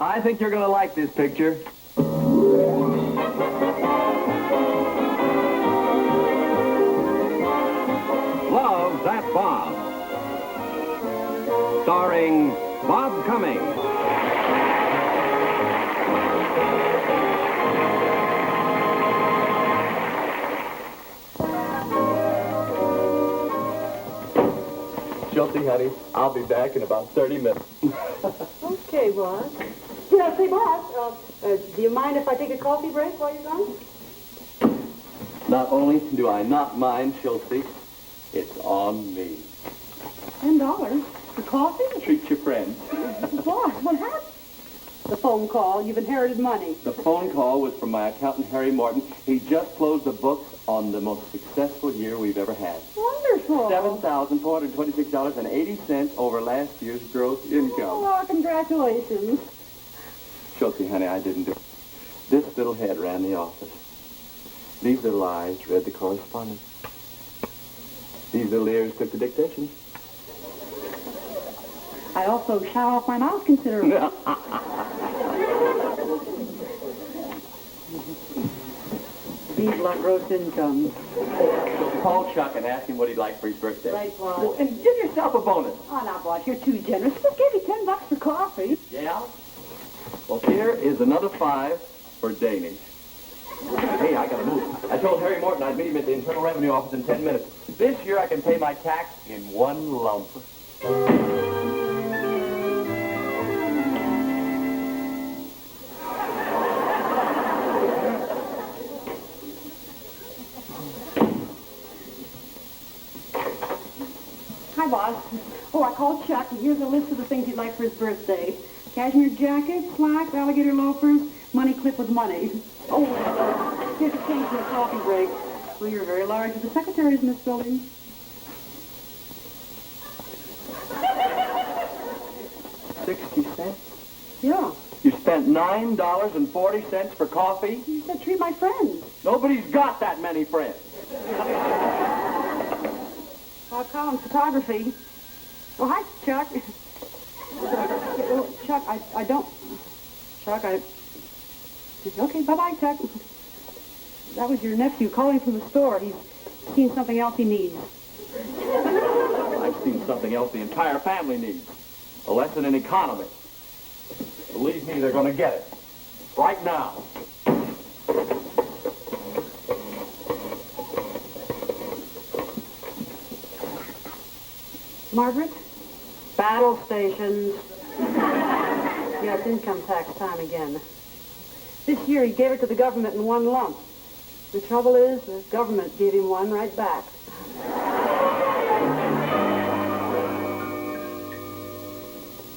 I think you're going to like this picture. Love That Bob. Starring Bob Cummings. Chelsea, honey, I'll be back in about 30 minutes. Okay, boss. Yeah, say, boss, do you mind if I take a coffee break while you're gone? Not only do I not mind, Chelsea, it's on me. $10 for coffee? Treat your friends. Boss, what happened? The phone call. You've inherited money. The phone call was from my accountant, Harry Morton. He just closed the books on the most successful year we've ever had. Wonderful. $7,426.80 over last year's gross income. Oh, congratulations. Chelsea, honey, I didn't do it. This little head ran the office. These little eyes read the correspondence. These little ears took the dictation. I also shot off my mouth considerably. These like gross income. Call Chuck and ask him what he'd like for his birthday. Right, boss. Well, and give yourself a bonus. Oh, now, boss, you're too generous. Just gave you $10 for coffee. Yeah? Well, here is another 5 for Danny. Hey, I gotta move. I told Harry Morton I'd meet him at the Internal Revenue Office in 10 minutes. This year I can pay my tax in one lump. Hi, boss. Oh, I called Chuck, and here's a list of the things he'd like for his birthday. Cashmere jacket, slacks, alligator loafers, money clip with money. Oh, here's a change for a coffee break. Well, you're very large for the secretaries in this building. $0.60? Yeah. You spent $9.40 for coffee? You said treat my friends. Nobody's got that many friends. I'll call him photography. Oh, hi, Chuck. Oh, Chuck, I don't... Chuck, Okay, bye-bye, Chuck. That was your nephew calling from the store. He's seen something else he needs. I've seen something else the entire family needs. A lesson in economy. Believe me, they're going to get it. Right now. Margaret? Battle stations. Yeah, it's income tax time again. This year he gave it to the government in one lump. The trouble is, the government gave him one right back.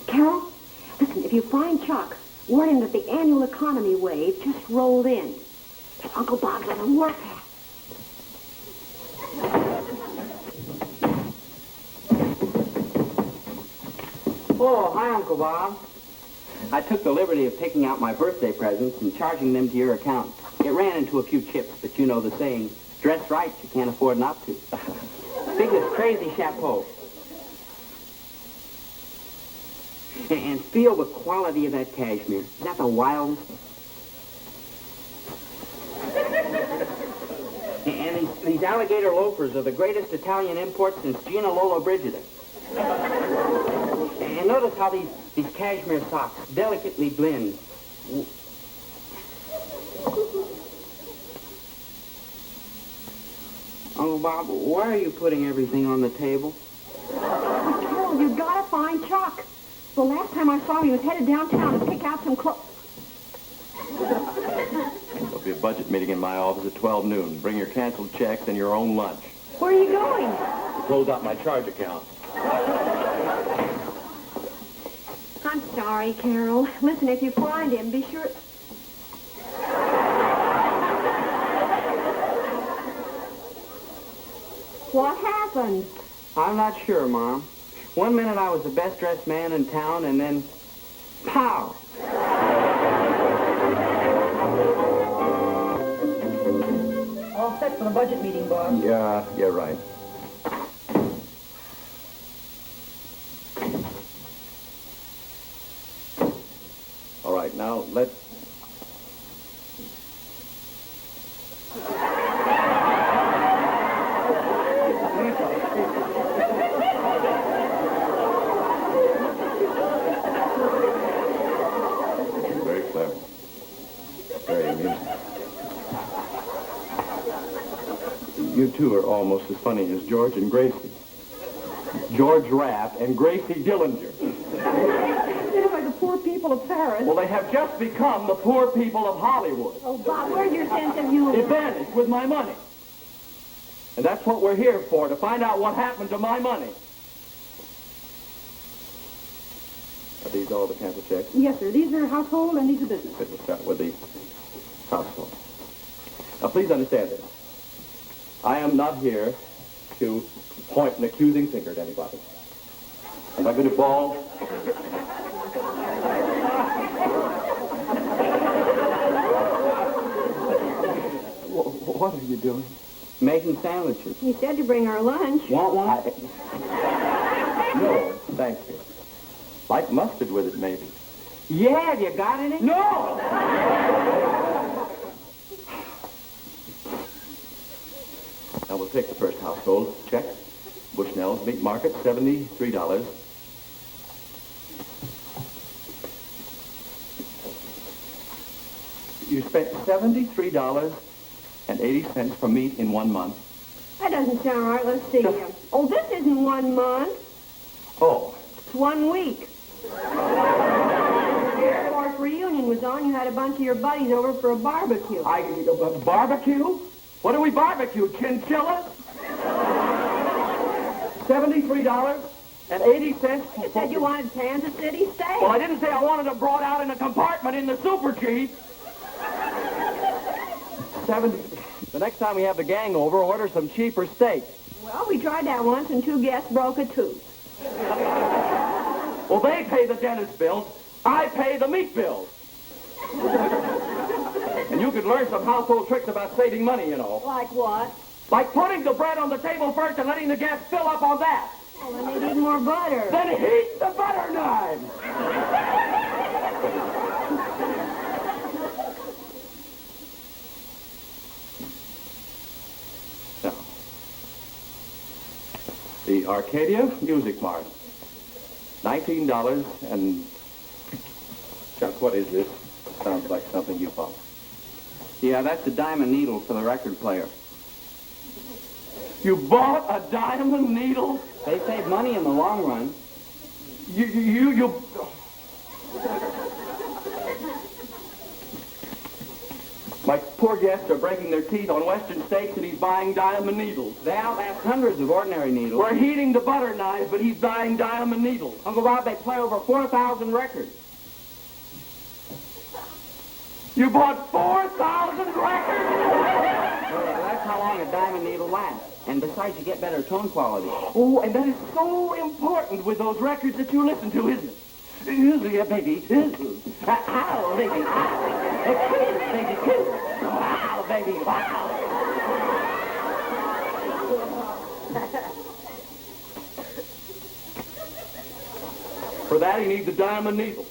Carol, listen, if you find Chuck, warn him that the annual economy wave just rolled in. If Uncle Bob doesn't work at. Oh, hi, Uncle Bob. I took the liberty of picking out my birthday presents and charging them to your account. It ran into a few chips, but you know the saying, dress right, you can't afford not to. Big this crazy chapeau. And feel the quality of that cashmere. Is that the wildest? And these alligator loafers are the greatest Italian import since Gina Lollobrigida. And notice how these cashmere socks delicately blend. Uncle Bob, why are you putting everything on the table? Carol, you gotta find Chuck. The last time I saw him, he was headed downtown to pick out some clothes. There'll be a budget meeting in my office at 12 noon. Bring your canceled checks and your own lunch. Where are you going? To close out my charge account. I'm sorry, Carol. Listen, if you find him, be sure... What happened? I'm not sure, Mom. One minute I was the best-dressed man in town, and then... pow! All set for the budget meeting, boss. Yeah, you're right. Now, let's... Very clever. Very amusing. You two are almost as funny as George and Gracie. George Rapp and Gracie Dillinger. They're like the poor people of Paris. Well, they have just become the poor people of Hollywood. Oh, Bob, where's your sense of humor? It vanished with my money. And that's what we're here for, to find out what happened to my money. Are these all the cancel checks? Yes, sir. These are household and these are business. We'll start with the household. Now, please understand this. I am not here to point an accusing finger at anybody. Am I going to ball? What are you doing? Making sandwiches. You said to bring our lunch. Want one? No, thank you. Like mustard with it, maybe. Yeah, have you got any? No! Now we'll take the first household. Check. Bushnell's Meat Market, $73. You spent $73.80 for meat in 1 month. That doesn't sound right. Let's see. Oh, this isn't 1 month. Oh, It's 1 week. The fourth reunion was on. You had a bunch of your buddies over for a barbecue. Barbecue? What do we barbecue? Chinchillas? $73.80? You said you wanted Kansas City steak. Well, I didn't say I wanted it brought out in a compartment in the Super Chief. 70. The next time we have the gang over, order some cheaper steak. Well, we tried that once and 2 guests broke a tooth. Well, they pay the dentist bills. I pay the meat bills. And you could learn some household tricks about saving money, you know. Like what? Like putting the bread on the table first and letting the guests fill up on that. Well, then they need more butter. Then heat the butter knife. Now, the Arcadia Music Mart. $19 and... Chuck, what is this? Sounds like something you bought. Yeah, that's a diamond needle for the record player. You bought a diamond needle? They save money in the long run. You... My poor guests are breaking their teeth on Western steaks and he's buying diamond needles. They outlast hundreds of ordinary needles. We're heating the butter knife, but he's buying diamond needles. Uncle Bob, they play over 4,000 records. You bought 4,000 records? That's how long a diamond needle lasts. And besides, you get better tone quality. Oh, and that is so important with those records that you listen to, isn't it? Yeah, baby. Ow, baby. Ow. Baby, wow, baby, wow. For that, he needs a diamond needle.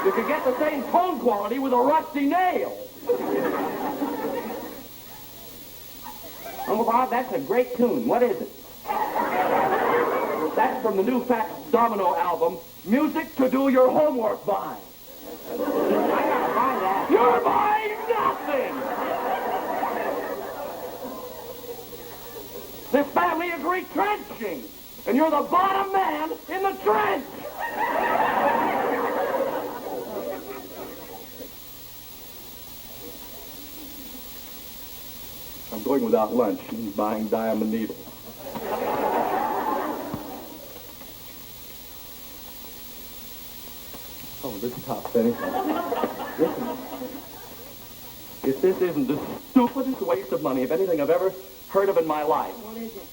You could get the same tone quality with a rusty nail. Uncle Bob, that's a great tune. What is it? That's from the new Fats Domino album, Music to Do Your Homework By. I gotta buy that. You're buying nothing! This family is retrenching, and you're the bottom man in the trench! I'm going without lunch and buying diamond needles. Oh, this tops anything. Listen. If this isn't the stupidest waste of money of anything I've ever heard of in my life. What is it?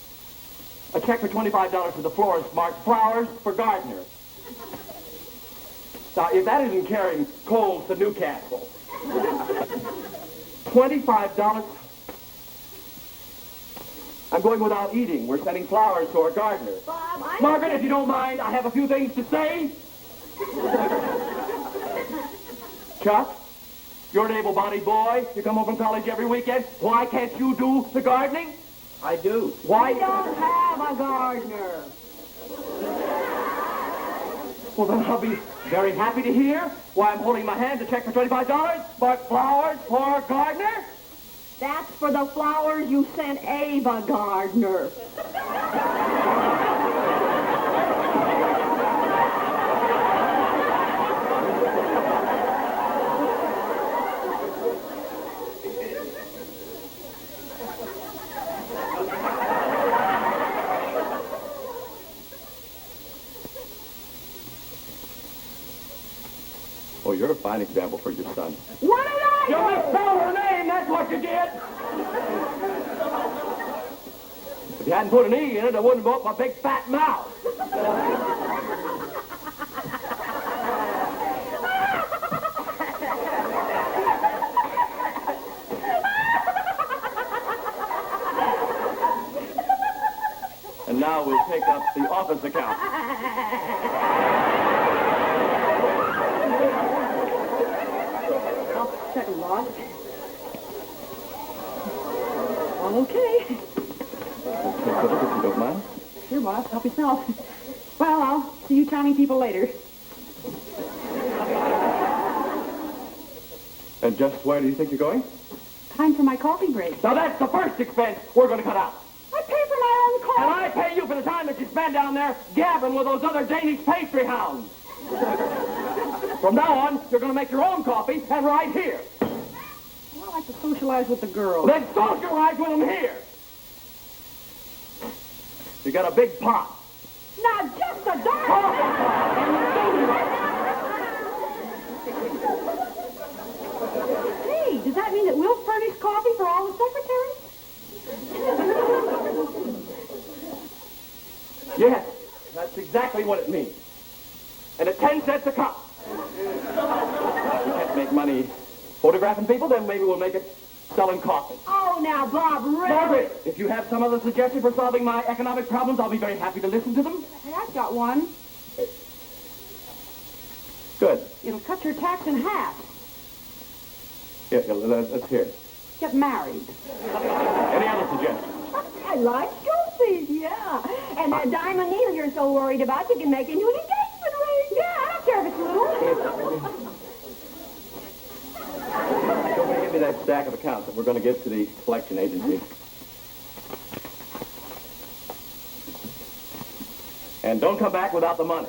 A check for $25 for the florist marked flowers for gardener. Now, if that isn't carrying coals to Newcastle. $25. I'm going without eating. We're sending flowers to our gardener. Bob, Margaret, if you don't mind, I have a few things to say. Chuck, you're an able-bodied boy. You come home from college every weekend. Why can't you do the gardening? I do. Why? We don't have a gardener. Well, then I'll be very happy to hear why I'm holding my hand to check for $25 for flowers for gardener. That's for the flowers you sent Abe a gardener. Oh, you're a fine example for your son. What did I You do? misspelled her name, that's what you did. If you hadn't put an E in it, I wouldn't have opened my big fat mouth. And now we'll take up the office account. I'll check them, boss. All okay. Take a look if you don't mind. Sure, boss. Help yourself. Well, I'll see you charming people later. And just where do you think you're going? Time for my coffee break. Now that's the first expense we're going to cut out. I pay for my own And coffee. I pay you for the time that you spend down there gabbing with those other Danish pastry hounds. From now on, you're going to make your own coffee and right here. Well, I like to socialize with the girls. Then socialize with them here. You got a big pot. Now, just a darn... Coffee pot. Hey, does that mean that we'll furnish coffee for all the secretaries? Yes, that's exactly what it means. And at 10 cents a cup. If we can't make money photographing people, then maybe we'll make it selling coffee. Oh, now, Bob, really? Margaret, if you have some other suggestion for solving my economic problems, I'll be very happy to listen to them. Hey, I've got one. Good. It'll cut your tax in half. Yeah, let's hear it. Get married. Any other suggestions? I like trophies, yeah. And that diamond needle you're so worried about, you can make into an engagement ring. Yeah, I don't care if it's little. Don't forget give me that stack of accounts that we're going to give to the collection agency. And don't come back without the money.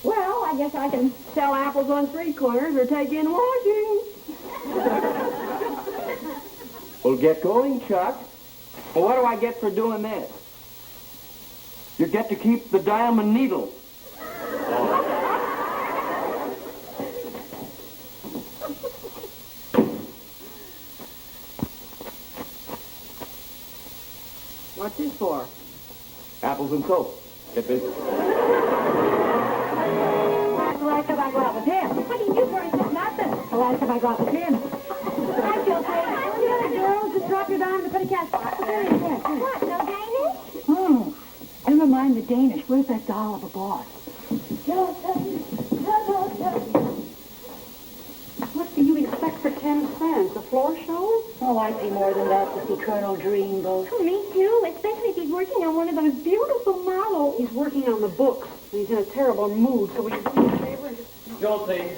Well, I guess I can sell apples on street corners or take in washing. Well, get going, Chuck. Well, what do I get for doing this? You get to keep the diamond needle. What's this for? Apples and soap. Get busy. Last time I go out with him. What do you do for it? Nothing. The last time I go out with him. Hi, Josie. The girls just dropped your dime in the petty cash box. What, no Danish? Never mind the Danish. Where's that doll of a boss? What do you expect for 10 cents? A floor show? Oh, I'd pay more than that to see Colonel Dreamboat. Oh, me too, especially if he's working on one of those beautiful models. He's working on the books. He's in a terrible mood, so we can do me a favor and just... Josie,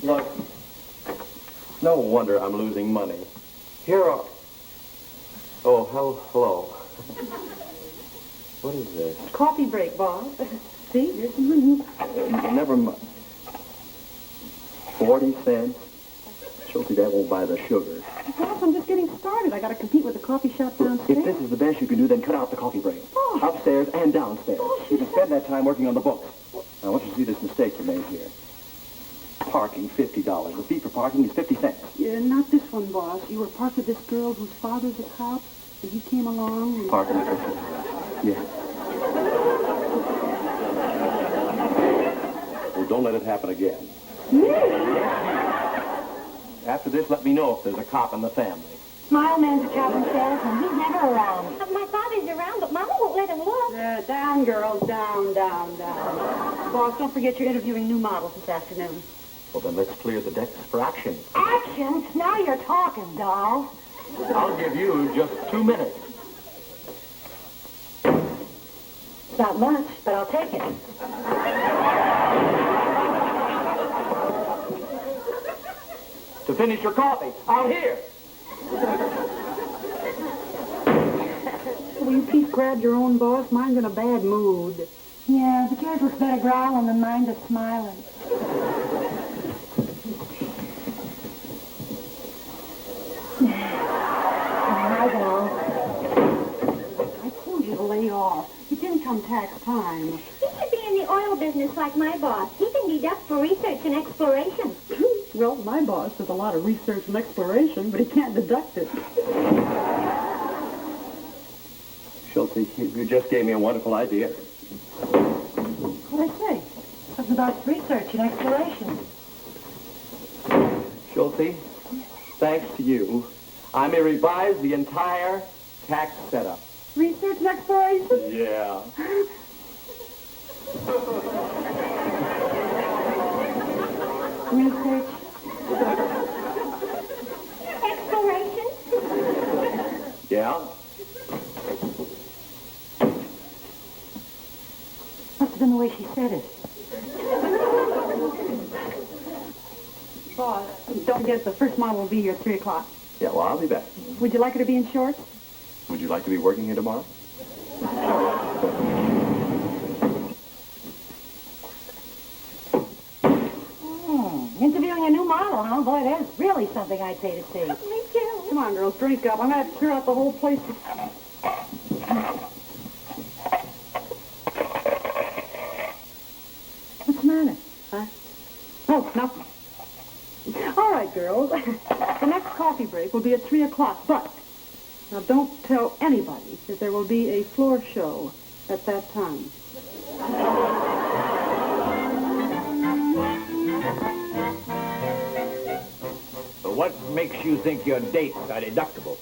look. No wonder I'm losing money. Here are... Oh, hello. What is this? Coffee break, boss. See, here's some money. Never mind. 40 cents? Josie, that won't buy the sugar. Boss, I'm just getting started. I got to compete with the coffee shop downstairs. If this is the best you can do, then cut out the coffee break. Oh. Upstairs and downstairs. You can spend that time working on the books. Now, I want you to see this mistake you made here. Parking, $50. The fee for parking is 50 cents. Yeah, not this one, boss. You were parked with this girl whose father's a cop, and he came along and... Parking, $50. Yeah. Well, don't let it happen again. After this, let me know if there's a cop in the family. Smile man's a traveling salesman. He's never around. My father's around, but Mama won't let him look. Down, girls, down. Boss, don't forget you're interviewing new models this afternoon. Well, then let's clear the decks for action. Action? Now you're talking, doll. I'll give you just 2 minutes. Not much, but I'll take it. To finish your coffee, out here. Will you please grab your own boss? Mine's in a bad mood. Yeah, but yours looks better growling than mine just smiling. Hi, doll. I told you to lay off. It's income tax time. He should be in the oil business like my boss. He can deduct for research and exploration. Well, my boss does a lot of research and exploration, but he can't deduct it. Schulte, you just gave me a wonderful idea. What'd I say? Something about research and exploration. Schulte, thanks to you, I may revise the entire tax setup. Research and exploration? Yeah. Research. Exploration? Yeah? Must have been the way she said it. Boss, don't forget the first model will be here at 3 o'clock. Yeah, well, I'll be back. Would you like her to be in shorts? Would you like to be working here tomorrow? Interviewing a new model, huh? Boy, that's really something I'd pay to see. Me too. Come on, girls, drink up. I'm going to have to clear out the whole place. What's the matter? Huh? Oh, nothing. All right, girls. The next coffee break will be at 3 o'clock, but now don't tell anybody that there will be a floor show at that time. What makes you think your dates are deductible?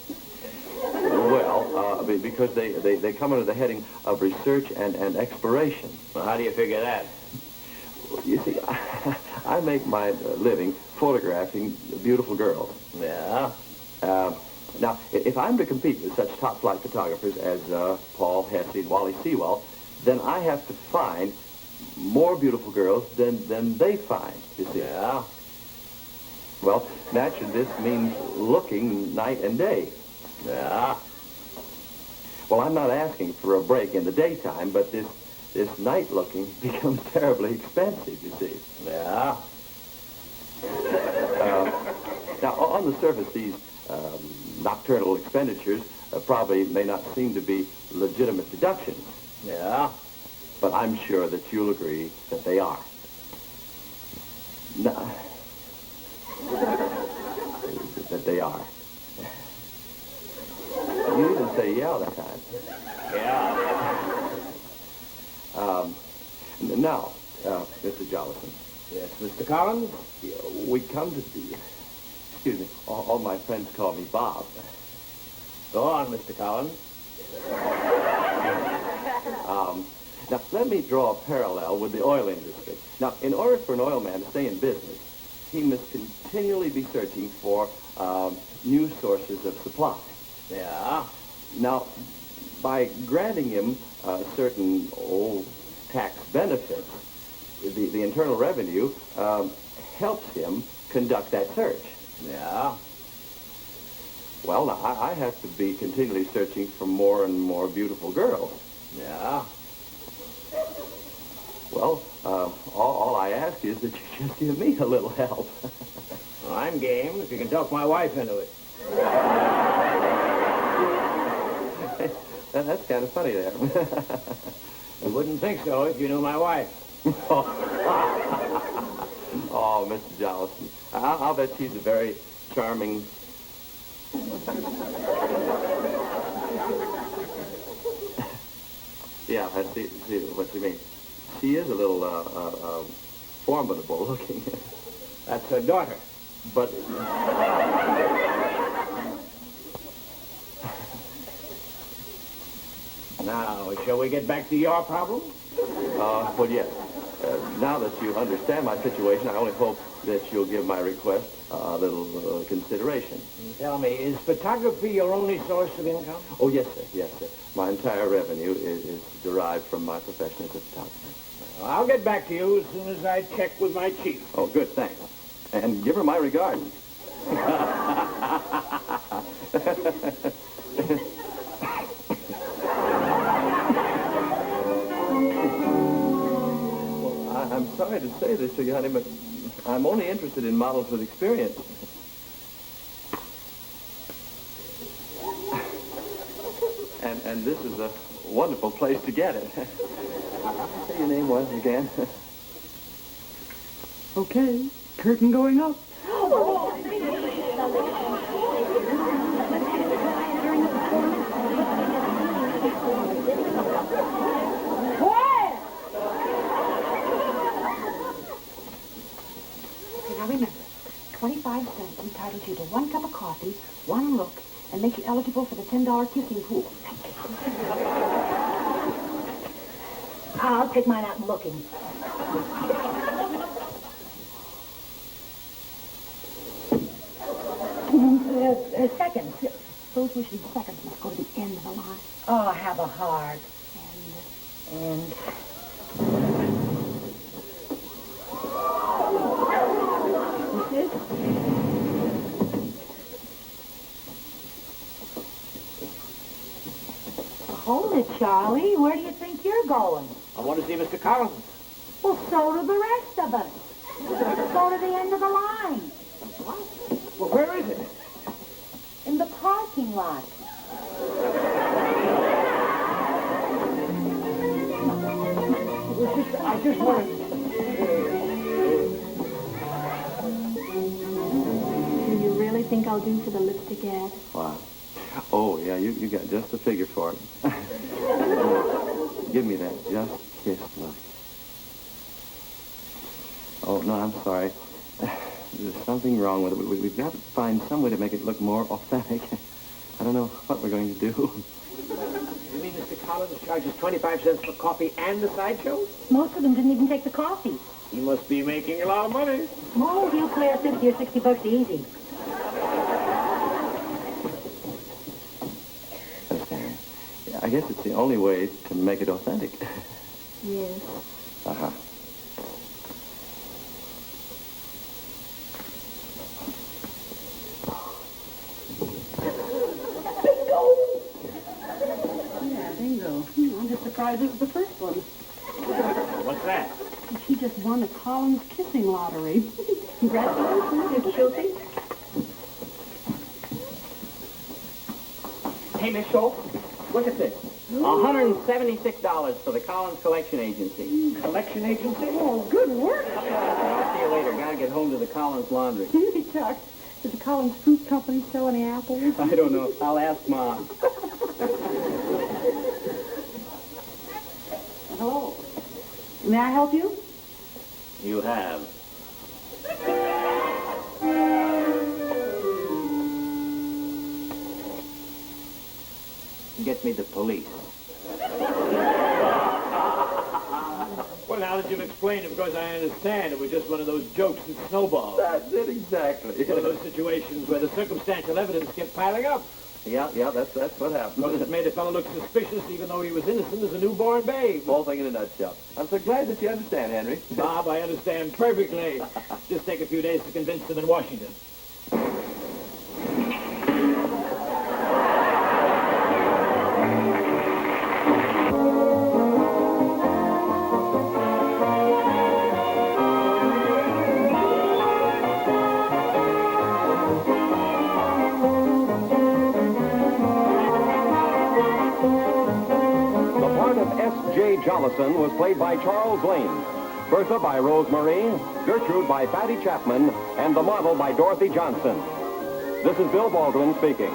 Well, because they come under the heading of research and exploration. Well, how do you figure that? You see, I make my living photographing beautiful girls. Yeah? Now, if I'm to compete with such top-flight photographers as Paul Hesse and Wally Sewell, then I have to find more beautiful girls than they find, you see. Yeah? Well, naturally, this means looking night and day. Yeah? Well, I'm not asking for a break in the daytime, but this night looking becomes terribly expensive, you see. Yeah? Now, on the surface, these nocturnal expenditures probably may not seem to be legitimate deductions, Yeah? but I'm sure that you'll agree that they are. No, that they are. You didn't say yeah that time. Yeah? Now, Mr. Jolison, Yes, Mr. Collins? we come to the... Excuse me, all my friends call me Bob. Go on, Mr. Collins. Now, let me draw a parallel with the oil industry. Now, in order for an oil man to stay in business, he must continually be searching for new sources of supply. Yeah? Now, by granting him certain tax benefits, the Internal Revenue helps him conduct that search. Yeah? Well, now, I have to be continually searching for more and more beautiful girls. Yeah? Well, all I ask is that you just give me a little help. Well, I'm game if you can talk my wife into it. That's kind of funny there. You wouldn't think so if you knew my wife. Oh, Mr. Jolison, I'll bet she's a very charming... Yeah, I see what you mean. She is a little formidable looking. That's her daughter. But... Now, shall we get back to your problem? Well, yes. Now that you understand my situation, I only hope that you'll give my request a little consideration. Tell me, is photography your only source of income? Oh, yes, sir. Yes, sir. My entire revenue is derived from my profession as a photographer. Well, I'll get back to you as soon as I check with my chief. Oh, good, thanks. And give her my regards. Well, I'm sorry to say this to you, honey, but I'm only interested in models with experience. And this is a wonderful place to get it. Say your name was again. Okay, curtain going up. Okay, now remember, 25 cents entitles you to 1 cup of coffee, 1 look, and makes you eligible for the $10 kissing pool. I'll take mine out and looking. Seconds. Those wishing seconds must go to the end of the line. Oh, have a heart. And... This is... Hold it, Charlie. Where do you think you're going? I want to see Mr. Collins. Well, so do the rest of us. So to the end of the line. Well, where is it? In the parking lot. I just want to... Do you really think I'll do for the lipstick ad? Wow. Oh, yeah, you got just the figure for it. Give me that just kissed look. Oh, no, I'm sorry. There's something wrong with it. We've got to find some way to make it look more authentic. I don't know what we're going to do. You mean Mr. Collins charges 25 cents for coffee and the sideshow? Most of them didn't even take the coffee. He must be making a lot of money. Oh, he'll clear 50 or $60 easy. Understand? Yeah, I guess it's the only way to make it authentic. Yes. Uh-huh. Yeah, bingo. I'm just surprised this is the first one. What's that? She just won the Collins kissing lottery. Congratulations, Miss Schulte. Hey, Miss Schultz, look at this. $176 for the Collins Collection Agency. Collection agency? Oh, good work. I'll see you later. Gotta get home to the Collins laundry. Hey, Chuck, did the Collins Fruit Company sell any apples? I don't know. I'll ask Mom. Hello. May I help you? You have. Get me the police. Well, now that you've explained it, because I understand, it was just one of those jokes that snowballed. That's it exactly. One of those situations where the circumstantial evidence kept piling up. Yeah, that's what happened. Because it made a fellow look suspicious even though he was innocent as a newborn babe. Whole thing in a nutshell. I'm so glad that you understand, Henry. Bob, I understand perfectly. Just take a few days to convince them in Washington. S.J. Jolison was played by Charles Lane, Bertha by Rose Marie, Gertrude by Fatty Chapman, and the model by Dorothy Johnson. This is Bill Baldwin speaking.